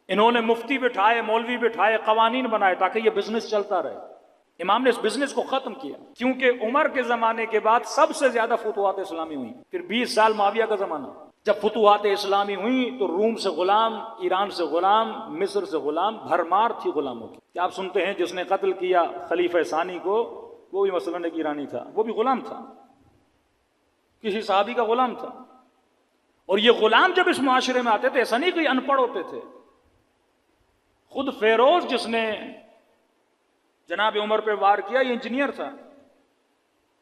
انہوں نے مفتی بٹھائے، مولوی بٹھائے، قوانین بنائے تاکہ یہ بزنس چلتا رہے۔ امام نے اس بزنس کو ختم کیا، کیونکہ عمر کے زمانے کے بعد سب سے زیادہ فتوحات اسلامی ہوئی۔ پھر 20 سال معاویہ کا زمانہ، جب فتوحات اسلامی ہوئیں تو روم سے غلام، ایران سے غلام، مصر سے غلام، بھرمار تھی غلاموں کی۔ کیا آپ سنتے ہیں جس نے قتل کیا خلیفہ ثانی کو، وہ بھی مثلاً ایک ایرانی تھا، وہ بھی غلام تھا، کسی صحابی کا غلام تھا۔ اور یہ غلام جب اس معاشرے میں آتے تھے، ایسا نہیں کوئی ان پڑھ ہوتے تھے۔ خود فیروز جس نے جناب عمر پہ وار کیا، یہ انجینئر تھا،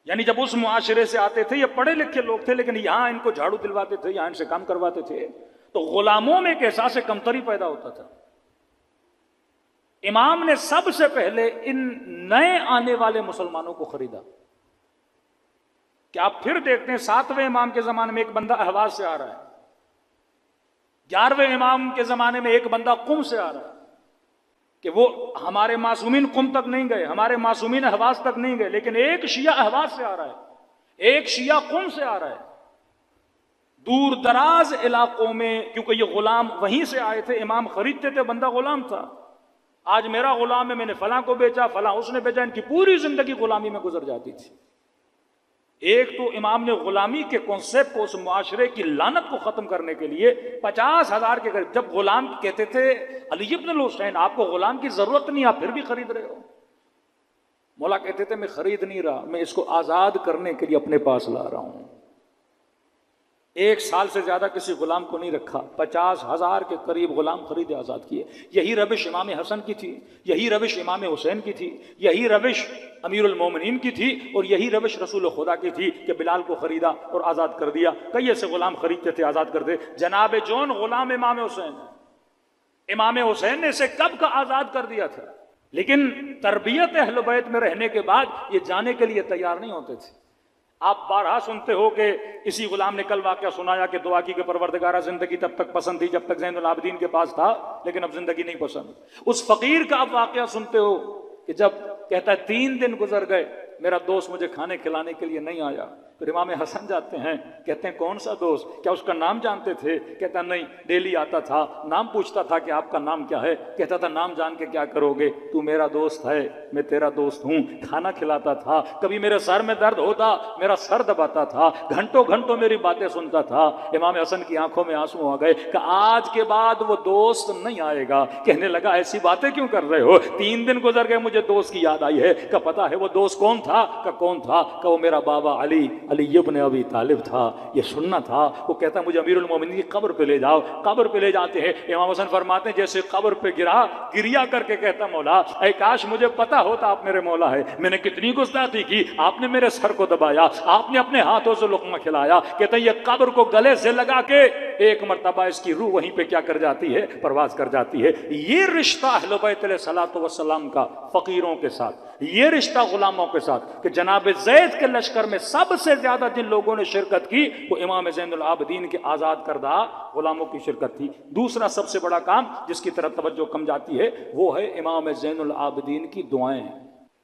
یعنی جب اس معاشرے سے آتے تھے، یہ پڑھے لکھے لوگ تھے، لیکن یہاں ان کو جھاڑو دلواتے تھے، یہاں ان سے کام کرواتے تھے، تو غلاموں میں ایک احساس کمتری پیدا ہوتا تھا۔ امام نے سب سے پہلے ان نئے آنے والے مسلمانوں کو خریدا۔ کہ آپ پھر دیکھتے ہیں 7ویں امام کے زمانے میں ایک بندہ اہواز سے آ رہا ہے، 11ویں امام کے زمانے میں ایک بندہ قم سے آ رہا ہے، کہ وہ ہمارے معصومین قم تک نہیں گئے، ہمارے معصومین اہواز تک نہیں گئے، لیکن ایک شیعہ اہواز سے آ رہا ہے، ایک شیعہ قم سے آ رہا ہے۔ دور دراز علاقوں میں، کیونکہ یہ غلام وہیں سے آئے تھے، امام خریدتے تھے، بندہ غلام تھا۔ آج میرا غلام ہے، میں نے فلاں کو بیچا، فلاں اس نے بیچا، ان کی پوری زندگی غلامی میں گزر جاتی تھی۔ ایک تو امام نے غلامی کے کانسیپٹ کو، اس معاشرے کی لعنت کو ختم کرنے کے لیے 50,000 کے قریب، جب غلام کہتے تھے علی بن الحسین آپ کو غلام کی ضرورت نہیں، آپ پھر بھی خرید رہے ہو، مولا کہتے تھے میں خرید نہیں رہا، میں اس کو آزاد کرنے کے لیے اپنے پاس لا رہا ہوں۔ 1 سال سے زیادہ کسی غلام کو نہیں رکھا، 50,000 کے قریب غلام خریدے، آزاد کیے۔ یہی روش امام حسن کی تھی، یہی روش امام حسین کی تھی، یہی روش امیر المومنین کی تھی، اور یہی روش رسول خدا کی تھی کہ بلال کو خریدا اور آزاد کر دیا۔ کئی ایسے غلام خریدتے تھے، آزاد کرتے۔ جناب جون غلام امام حسین، امام حسین نے اسے کب کا آزاد کر دیا تھا، لیکن تربیت اہل بیت میں رہنے کے بعد یہ جانے کے لیے تیار نہیں ہوتے تھے۔ آپ بارہا سنتے ہو کہ اسی غلام نے کل واقعہ سنایا کہ دعا کی کہ پروردگارہ زندگی تب تک پسند تھی جب تک زین العابدین کے پاس تھا، لیکن اب زندگی نہیں پسند۔ اس فقیر کا آپ واقعہ سنتے ہو کہ جب کہتا ہے 3 دن گزر گئے، میرا دوست مجھے کھانے کھلانے کے لیے نہیں آیا۔ پھر امام حسن جاتے ہیں، کہتے ہیں کون سا دوست، کیا اس کا نام جانتے تھے؟ کہتا نہیں، ڈیلی آتا تھا، نام پوچھتا تھا کہ آپ کا نام کیا ہے، کہتا تھا نام جان کے کیا کرو گے، تو میرا دوست ہے، میں تیرا دوست ہوں۔ کھانا کھلاتا تھا، کبھی میرے سر میں درد ہوتا میرا سر دباتا تھا، گھنٹوں گھنٹوں میری باتیں سنتا تھا۔ امام حسن کی آنکھوں میں آنسو آ گئے کہ آج کے بعد وہ دوست نہیں آئے گا۔ کہنے لگا ایسی باتیں کیوں کر رہے ہو، 3 دن گزر گئے، مجھے دوست کی یاد آئی ہے۔ کہ پتا ہے وہ دوست کون تھا؟ کہ کون تھا؟ کہ وہ میرا بابا علی ابن ابی طالب تھا۔ یہ سننا تھا۔ وہ کہتا مجھے امیر المومنین کی قبر پہ لے جاؤ۔ قبر پہ لے جاتے ہیں، امام حسن فرماتے ہیں جیسے قبر پہ گریا کر کے کہتا مولا اے کاش مجھے پتا ہوتا آپ میرے مولا ہے، میں نے کتنی گستاخی کی، آپ نے میرے سر کو دبایا، آپ نے اپنے ہاتھوں سے لقمہ کھلایا۔ کہتے ہیں یہ قبر کو گلے سے لگا کے ایک مرتبہ اس کی روح وہیں پہ کیا کر جاتی ہے، پرواز کر جاتی ہے۔ یہ رشتہ اہل بیت علیہ الصلوۃ والسلام کا فقیروں کے ساتھ، یہ رشتہ غلاموں کے ساتھ، کہ جناب زید کے لشکر میں سب سے زیادہ جن لوگوں نے شرکت کی وہ امام زین العابدین کے آزاد کردہ غلاموں کی شرکت تھی۔ دوسرا سب سے بڑا کام جس کی طرف توجہ کم جاتی ہے وہ ہے امام زین العابدین کی دعائیں۔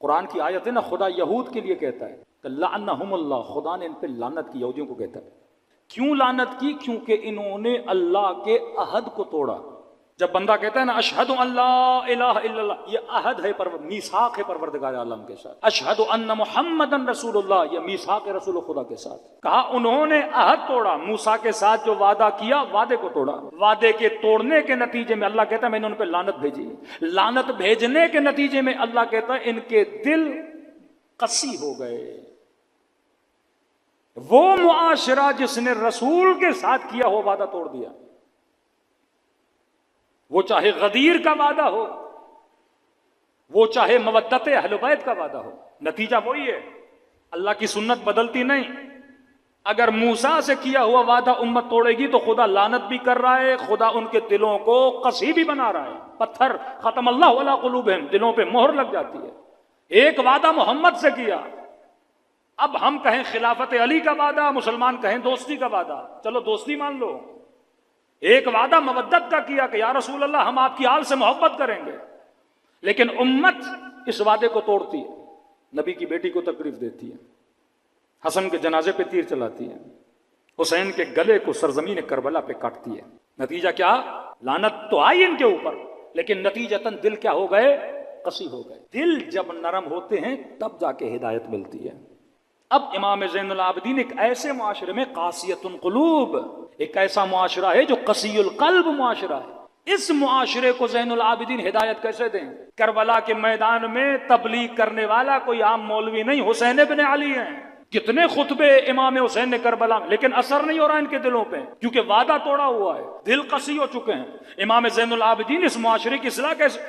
قرآن کی آیت ہے نا، خدا یہود کے لیے کہتا ہے کہ لعنہم اللہ، خدا نے ان پہ لعنت کی، یہودیوں کو کہتا ہے۔ کیوں لعنت کی؟ کیونکہ انہوں نے اللہ کے عہد کو توڑا۔ جب بندہ کہتا ہے نا اشہد ان لا الہ الا اللہ، یہ عہد ہے، میثاق ہے پروردگار عالم کے ساتھ۔ اشہد ان محمدن رسول اللہ، یہ میثاق ہے رسول خدا کے ساتھ۔ کہا انہوں نے عہد توڑا، موسیٰ کے ساتھ جو وعدہ کیا وعدے کو توڑا۔ وعدے کے توڑنے کے نتیجے میں اللہ کہتا ہے میں نے ان پہ لعنت بھیجی۔ لعنت بھیجنے کے نتیجے میں اللہ کہتا ہے ان کے دل قسی ہو گئے۔ وہ معاشرہ جس نے رسول کے ساتھ کیا ہو وعدہ توڑ دیا، وہ چاہے غدیر کا وعدہ ہو، وہ چاہے مودت اہل بیت کا وعدہ ہو، نتیجہ وہی ہے۔ اللہ کی سنت بدلتی نہیں۔ اگر موسیٰ سے کیا ہوا وعدہ امت توڑے گی تو خدا لعنت بھی کر رہا ہے، خدا ان کے دلوں کو قسی بھی بنا رہا ہے۔ پتھر ختم اللہ علی قلوبہم، دلوں پہ مہر لگ جاتی ہے۔ ایک وعدہ محمد سے کیا، اب ہم کہیں خلافت علی کا وعدہ، مسلمان کہیں دوستی کا وعدہ، چلو دوستی مان لو۔ ایک وعدہ مودت کا کیا کہ یا رسول اللہ ہم آپ کی آل سے محبت کریں گے، لیکن امت اس وعدے کو توڑتی ہے، نبی کی بیٹی کو تکلیف دیتی ہے، حسن کے جنازے پہ تیر چلاتی ہے، حسین کے گلے کو سرزمین کربلا پہ کاٹتی ہے۔ نتیجہ کیا؟ لعنت تو آئی ان کے اوپر، لیکن نتیجتاً دل کیا ہو گئے؟ قسی ہو گئے۔ دل جب نرم ہوتے ہیں تب جا کے ہدایت ملتی ہے۔ اب امام زین العابدین ایک ایسے معاشرے میں، قاسیۃ القلوب، ایک ایسا معاشرہ ہے جو قسی القلب معاشرہ ہے، اس معاشرے کو زین العابدین ہدایت کیسے دیں؟ کربلا کے میدان میں تبلیغ کرنے والا کوئی عام مولوی نہیں، حسین ابن علی ہیں۔ کتنے خطبے امام حسین نے کربلا میں، لیکن اثر نہیں ہو رہا ان کے دلوں پہ، کیونکہ وعدہ توڑا ہوا ہے، دل قسی ہو چکے ہیں۔ امام زین العابدین اس معاشرے کی اصلاح کیسے؟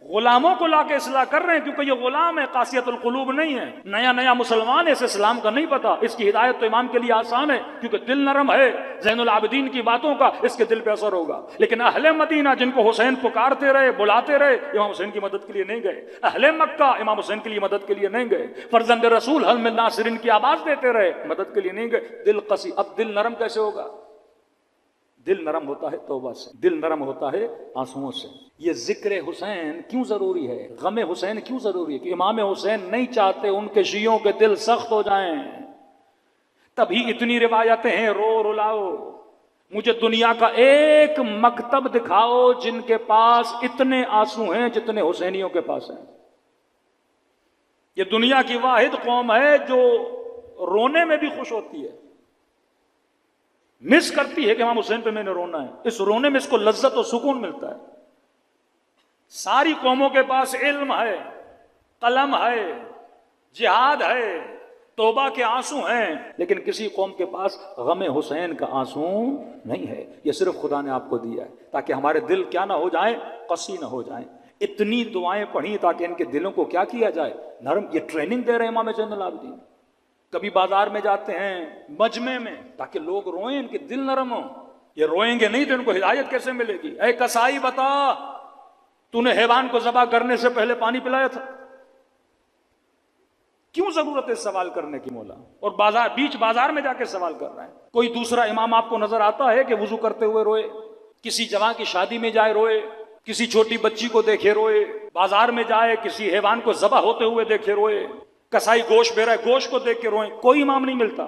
غلاموں کو لا کے اصلاح کر رہے ہیں، کیونکہ یہ غلام ہے، قاسیت القلوب نہیں ہے، نیا مسلمان ہے، اسے اسلام کا نہیں پتا، اس کی ہدایت تو امام کے لیے آسان ہے کیونکہ دل نرم ہے، زین العابدین کی باتوں کا اس کے دل پہ اثر ہوگا۔ لیکن اہل مدینہ جن کو حسین پکارتے رہے، بلاتے رہے، امام حسین کی مدد کے لیے نہیں گئے۔ اہل مکہ امام حسین کے لیے مدد کے لیے نہیں گئے۔ فرزند رسول حل من ناصرین کی آواز دیتے رہے، مدد کے لیے نہیں گئے۔ دل قسی۔ اب دل نرم کیسے ہوگا؟ دل نرم ہوتا ہے توبہ سے، دل نرم ہوتا ہے آنسوؤں سے۔ یہ ذکر حسین کیوں ضروری ہے؟ غم حسین کیوں ضروری ہے؟ کہ امام حسین نہیں چاہتے ان کے شیعوں کے دل سخت ہو جائیں، تبھی اتنی روایتیں ہیں، رو رلاؤ مجھے دنیا کا ایک مکتب دکھاؤ جن کے پاس اتنے آنسو ہیں جتنے حسینیوں کے پاس ہیں۔ یہ دنیا کی واحد قوم ہے جو رونے میں بھی خوش ہوتی ہے، مس کرتی ہے کہ امام حسین پہ میں نے رونا ہے، اس رونے میں اس کو لذت و سکون ملتا ہے۔ ساری قوموں کے پاس علم ہے، قلم ہے، جہاد ہے، توبہ کے آنسو ہیں، لیکن کسی قوم کے پاس غم حسین کا آنسو نہیں ہے۔ یہ صرف خدا نے آپ کو دیا ہے تاکہ ہمارے دل کیا نہ ہو جائیں؟ قسی نہ ہو جائیں۔ اتنی دعائیں پڑھی تاکہ ان کے دلوں کو کیا کیا جائے؟ نرم۔ یہ ٹریننگ دے رہے ہیں امام زین العابدین۔ کبھی بازار میں جاتے ہیں، مجمع میں، تاکہ لوگ روئیں، ان کے دل نرم ہوں۔ یہ روئیں گے نہیں تو ان کو ہدایت کیسے ملے گی؟ اے کسائی بتا، تو نے حیوان کو ذبح کرنے سے پہلے پانی پلایا تھا؟ کیوں ضرورت ہے سوال کرنے کی مولا؟ اور بیچ بازار میں جا کے سوال کر رہے ہیں۔ کوئی دوسرا امام آپ کو نظر آتا ہے کہ وضو کرتے ہوئے روئے؟ کسی جوان کی شادی میں جائے روئے، کسی چھوٹی بچی کو دیکھے روئے، بازار میں جائے کسی حیوان کو ذبح ہوتے ہوئے دیکھے روئے، کسائی گوشت بے رہا ہے گوشت کو دیکھ کے روئیں؟ کوئی امام نہیں ملتا،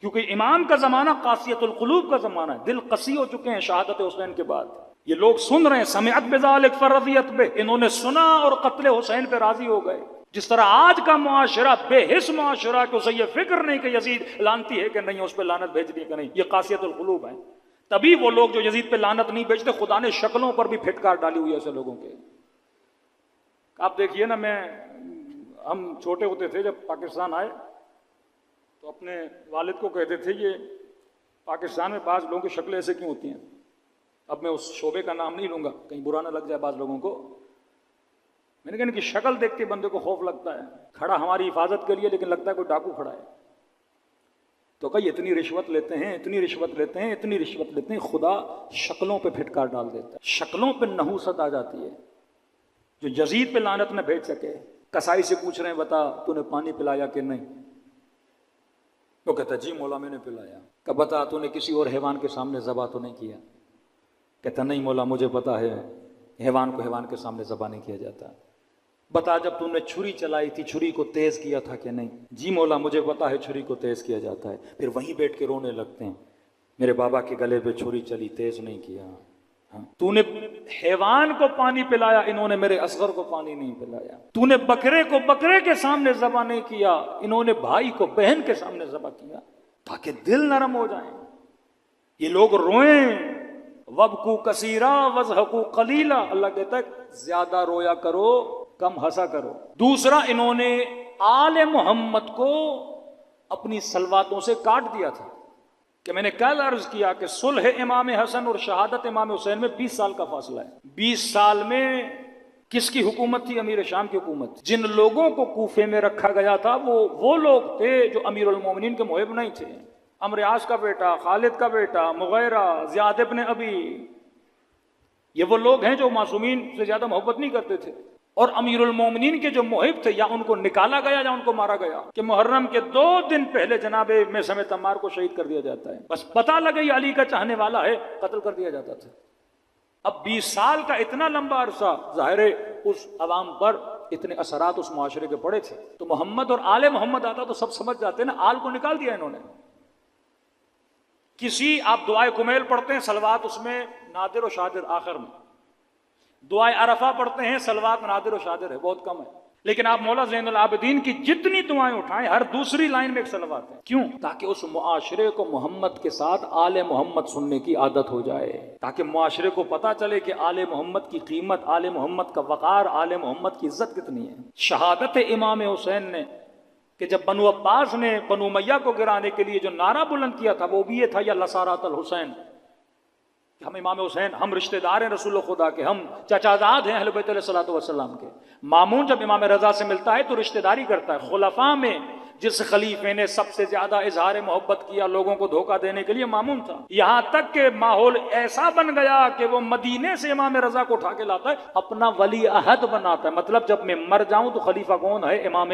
کیونکہ امام کا زمانہ قاسیت القلوب کا زمانہ ہے، دل قسی ہو چکے ہیں شہادت حسین کے بعد۔ یہ لوگ سن رہے ہیں، سمعت بذالک فرضیت بہ، انہوں نے سنا اور قتل حسین پہ راضی ہو گئے۔ جس طرح آج کا معاشرہ بے حس معاشرہ کہ اسے یہ فکر نہیں کہ یزید لعنتی ہے کہ نہیں، اس پہ لعنت بھیجنی ہے کہ نہیں، یہ قاسیت القلوب ہے۔ تبھی وہ لوگ جو یزید پہ لعنت نہیں بھیجتے، خدا نے شکلوں پر بھی پھٹکار ڈالی ہوئی ہے ایسے لوگوں کے۔ آپ دیکھیے نا، ہم چھوٹے ہوتے تھے جب پاکستان آئے تو اپنے والد کو کہتے تھے یہ پاکستان میں بعض لوگوں کی شکلیں ایسے کیوں ہوتی ہیں۔ اب میں اس شعبے کا نام نہیں لوں گا، کہیں برا نہ لگ جائے بعض لوگوں کو۔ میں نے کہا ان کی شکل دیکھ کے بندے کو خوف لگتا ہے، کھڑا ہماری حفاظت کے لیے لیکن لگتا ہے کوئی ڈاکو کھڑا ہے۔ تو کہیں اتنی رشوت لیتے ہیں، اتنی رشوت لیتے ہیں، اتنی رشوت لیتے ہیں، خدا شکلوں پہ پھٹکار ڈال دیتا ہے، شکلوں پہ نحوست آ جاتی ہے۔ جو یزید پہ لعنت نہ بھیج سکے، کسائی سے پوچھ رہے ہیں بتا تو نے پانی پلایا کہ نہیں؟ وہ کہتا جی مولا میں نے پلایا۔ کہ بتا تو نے کسی اور حیوان کے سامنے ذبح تو نہیں کیا؟ کہتا نہیں مولا مجھے پتا ہے حیوان کو حیوان کے سامنے ذبح نہیں کیا جاتا۔ بتا جب تم نے چھری چلائی تھی چھری کو تیز کیا تھا کہ نہیں؟ جی مولا مجھے پتا ہے چھری کو تیز کیا جاتا ہے۔ پھر وہیں بیٹھ کے رونے لگتے ہیں، میرے بابا کے گلے پہ چھری چلی، تیز نہیں کیا۔ تو نے حیوان کو پانی پلایا، انہوں نے میرے اصغر کو پانی نہیں پلایا۔ تو نے بکرے کو بکرے کے سامنے ذبح نہیں کیا، انہوں نے بھائی کو بہن کے سامنے ذبح کیا، تاکہ دل نرم ہو جائیں۔ یہ لوگ روئیں، وَبْكُوا كَثِيرًا وَاضْحَكُوا قَلِيلًا، اللہ کہتا ہے زیادہ رویا کرو کم ہنسا کرو۔ دوسرا، انہوں نے آل محمد کو اپنی سلواتوں سے کاٹ دیا تھا، کہ میں نے کل عرض کیا کہ صلح امام حسن اور شہادت امام حسین میں 20 سال کا فاصلہ ہے۔ 20 سال میں کس کی حکومت تھی؟ امیر شام کی حکومت۔ جن لوگوں کو کوفے میں رکھا گیا تھا وہ لوگ تھے جو امیر المومنین کے محب نہیں تھے۔ عمرو عاص کا بیٹا، خالد کا بیٹا، مغیرہ، زیاد ابن ابی، یہ وہ لوگ ہیں جو معصومین سے زیادہ محبت نہیں کرتے تھے۔ اور امیر المومنین کے جو محب تھے، یا ان کو نکالا گیا یا ان کو مارا گیا، کہ محرم کے 2 دن پہلے جناب میثم تمار کو شہید کر دیا جاتا ہے، بس پتہ لگے یہ علی کا چاہنے والا ہے، قتل کر دیا جاتا تھا۔ اب 20 سال کا اتنا لمبا عرصہ، ظاہر ہے اس عوام پر اتنے اثرات اس معاشرے کے پڑے تھے، تو محمد اور آل محمد آتا تو سب سمجھ جاتے نا، آل کو نکال دیا انہوں نے۔ کسی آپ دعائے کمیل پڑھتے ہیں، صلوات اس میں نادر و شادر آخر میں، دعائے عرفہ پڑھتے ہیں، صلوات نادر و شادر ہے، بہت کم ہے. لیکن آپ مولا زین العابدین کی جتنی دعائیں اٹھائیں، ہر دوسری لائن میں ایک صلوات ہے. کیوں؟ تاکہ اس معاشرے کو محمد کے ساتھ آل محمد سننے کی عادت ہو جائے، تاکہ معاشرے کو پتا چلے کہ آل محمد کی قیمت، آل محمد کا وقار، آل محمد کی عزت کتنی ہے. شہادت امام حسین نے کہ جب بنو عباس نے بنو امیہ کو گرانے کے لیے جو نعرہ بلند کیا تھا، وہ بھی یہ تھا، یا لسارات الحسین، کہ ہم امام حسین، ہم رشتہ دار ہیں رسول خدا کے، ہم چچازاد ہیں اہل بیت علیہ الصلوۃ والسلام کے. مامون جب امام رضا سے ملتا ہے تو رشتہ داری کرتا ہے. خلفاء میں جس خلیفے نے سب سے زیادہ اظہار محبت کیا لوگوں کو دھوکہ دینے کے لیے، مامون تھا. یہاں تک کہ ماحول ایسا بن گیا کہ وہ مدینے سے امام رضا کو اٹھا کے لاتا ہے، اپنا ولی عہد بناتا ہے. مطلب جب میں مر جاؤں تو خلیفہ کون ہے؟ امام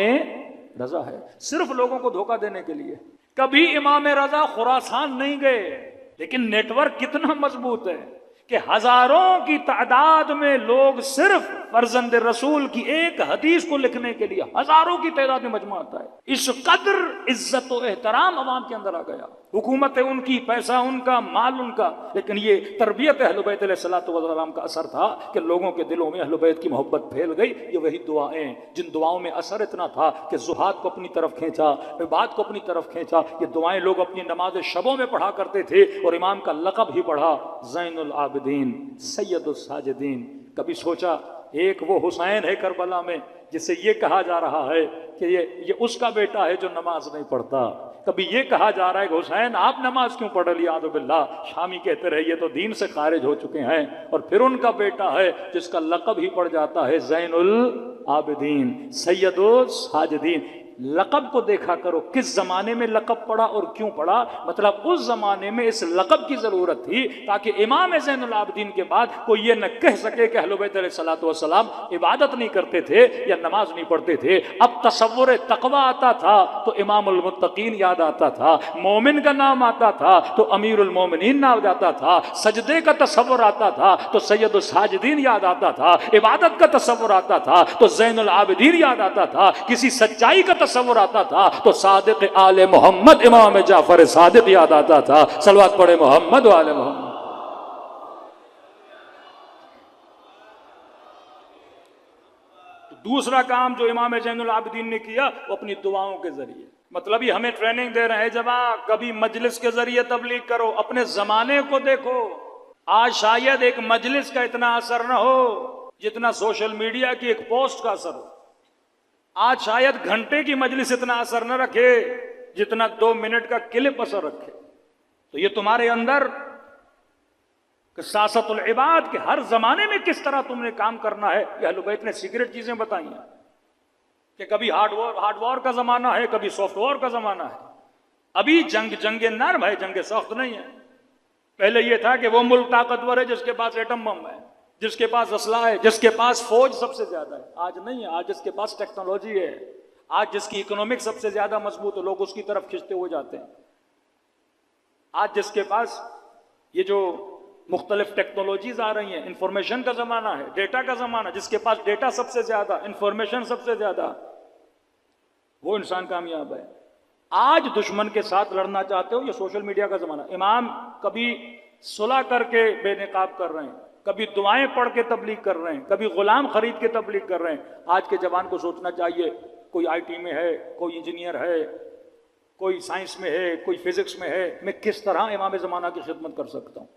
رضا ہے، صرف لوگوں کو دھوکہ دینے کے لیے. کبھی امام رضا خراسان نہیں گئے، لیکن نیٹ ورک کتنا مضبوط ہے کہ ہزاروں کی تعداد میں لوگ صرف فرزند رسول کی ایک حدیث کو لکھنے کے لیے ہزاروں کی تعداد میں مجمع آتا ہے. اس قدر عزت و احترام عوام کے اندر آ گیا. حکومت ان کی، پیسہ ان کا، مال ان کا، لیکن یہ تربیت اہل بیت علیہ الصلوۃ والسلام کا اثر تھا کہ لوگوں کے دلوں میں اہل بیت کی محبت پھیل گئی. یہ وہی دعائیں جن دعاؤں میں اثر اتنا تھا کہ زہاد کو اپنی طرف کھینچا، عباد کو اپنی طرف کھینچا. یہ دعائیں لوگ اپنی نماز شبوں میں پڑھا کرتے تھے، اور امام کا لقب ہی پڑھا زین العابدین، سید الساجدین. کبھی سوچا ایک وہ حسین ہے کربلا میں جسے یہ کہا جا رہا ہے کہ یہ اس کا بیٹا ہے جو نماز نہیں پڑھتا. کبھی یہ کہا جا رہا ہے کہ حسین آپ نماز کیوں پڑھ رہی؟ اعوذ باللہ. شامی کہتے رہے یہ تو دین سے خارج ہو چکے ہیں. اور پھر ان کا بیٹا ہے جس کا لقب ہی پڑ جاتا ہے زین العابدین، سید الساجدین. لقب کو دیکھا کرو، کس زمانے میں لقب پڑا اور کیوں پڑا. مطلب اس زمانے میں اس لقب کی ضرورت تھی تاکہ امام زین العابدین کے بعد کوئی یہ نہ کہہ سکے کہ اہل بیت علیہ الصلوۃ والسلام عبادت نہیں کرتے تھے یا نماز نہیں پڑھتے تھے. اب تصور تقوی آتا تھا تو امام المتقین یاد آتا تھا، مومن کا نام آتا تھا تو امیر المومنین نام آتا تھا، سجدے کا تصور آتا تھا تو سید الساجدین یاد آتا تھا، عبادت کا تصور آتا تھا تو زین العابدین یاد آتا تھا، کسی سچائی کا تصور آتا تھا تو صادق آل محمد امام جعفر صادق یاد آتا تھا. صلوات پڑھے محمد و آل محمد. دوسرا کام جو امام زین العابدین نے کیا وہ اپنی دعاؤں کے ذریعے، مطلب یہ ہمیں ٹریننگ دے رہے ہیں، جب کبھی مجلس کے ذریعے تبلیغ کرو. اپنے زمانے کو دیکھو، آج شاید ایک مجلس کا اتنا اثر نہ ہو جتنا سوشل میڈیا کی ایک پوسٹ کا اثر ہو. آج شاید گھنٹے کی مجلس اتنا اثر نہ رکھے جتنا 2 منٹ کا کلپ اثر رکھے. تو یہ تمہارے اندر سیاست العباد کے ہر زمانے میں کس طرح تم نے کام کرنا ہے، یہ اہل بیت نے سیکرٹ چیزیں بتائی ہیں کہ کبھی ہارڈ وار کا زمانہ ہے، کبھی سافٹ وار کا زمانہ ہے. ابھی جنگ نرم ہے، جنگ سخت نہیں ہے. پہلے یہ تھا کہ وہ ملک طاقتور ہے جس کے پاس ایٹم بم ہے، جس کے پاس اسلحہ ہے، جس کے پاس فوج سب سے زیادہ ہے. آج نہیں ہے. آج جس کے پاس ٹیکنالوجی ہے، آج جس کی اکنامک سب سے زیادہ مضبوط ہے، لوگ اس کی طرف کھنچتے ہوئے جاتے ہیں. آج جس کے پاس یہ جو مختلف ٹیکنالوجیز آ رہی ہیں، انفارمیشن کا زمانہ ہے، ڈیٹا کا زمانہ، جس کے پاس ڈیٹا سب سے زیادہ، انفارمیشن سب سے زیادہ، وہ انسان کامیاب ہے. آج دشمن کے ساتھ لڑنا چاہتے ہو، یہ سوشل میڈیا کا زمانہ. امام کبھی صلح کر کے بے نقاب کر رہے ہیں، کبھی دعائیں پڑھ کے تبلیغ کر رہے ہیں، کبھی غلام خرید کے تبلیغ کر رہے ہیں. آج کے جوان کو سوچنا چاہیے، کوئی آئی ٹی میں ہے، کوئی انجینئر ہے، کوئی سائنس میں ہے، کوئی فزکس میں ہے، میں کس طرح امام زمانہ کی خدمت کر سکتا ہوں.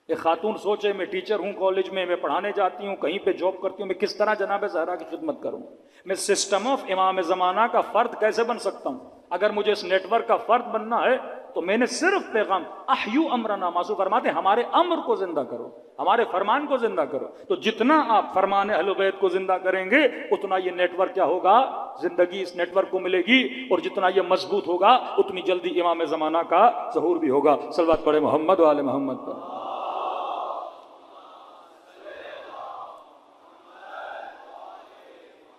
ایک خاتون سوچے میں ٹیچر ہوں کالج میں پڑھانے جاتی ہوں، کہیں پہ جاب کرتی ہوں، میں کس طرح جناب زہرا کی خدمت کروں. میں سسٹم آف امام زمانہ کا فرد کیسے بن سکتا ہوں. اگر مجھے اس نیٹ ورک کا فرد بننا ہے تو میں نے صرف پیغام احیو امرنا، معصوم فرماتے ہیں ہمارے امر کو زندہ کرو، ہمارے فرمان کو زندہ کرو. تو جتنا آپ فرمان اہل بیت کو زندہ کریں گے اتنا یہ نیٹ ورک کیا ہوگا، زندگی اس نیٹ ورک کو ملے گی، اور جتنا یہ مضبوط ہوگا اتنی جلدی امام زمانہ کا ظہور بھی ہوگا. صلوات پڑھے محمد و آل محمد پر.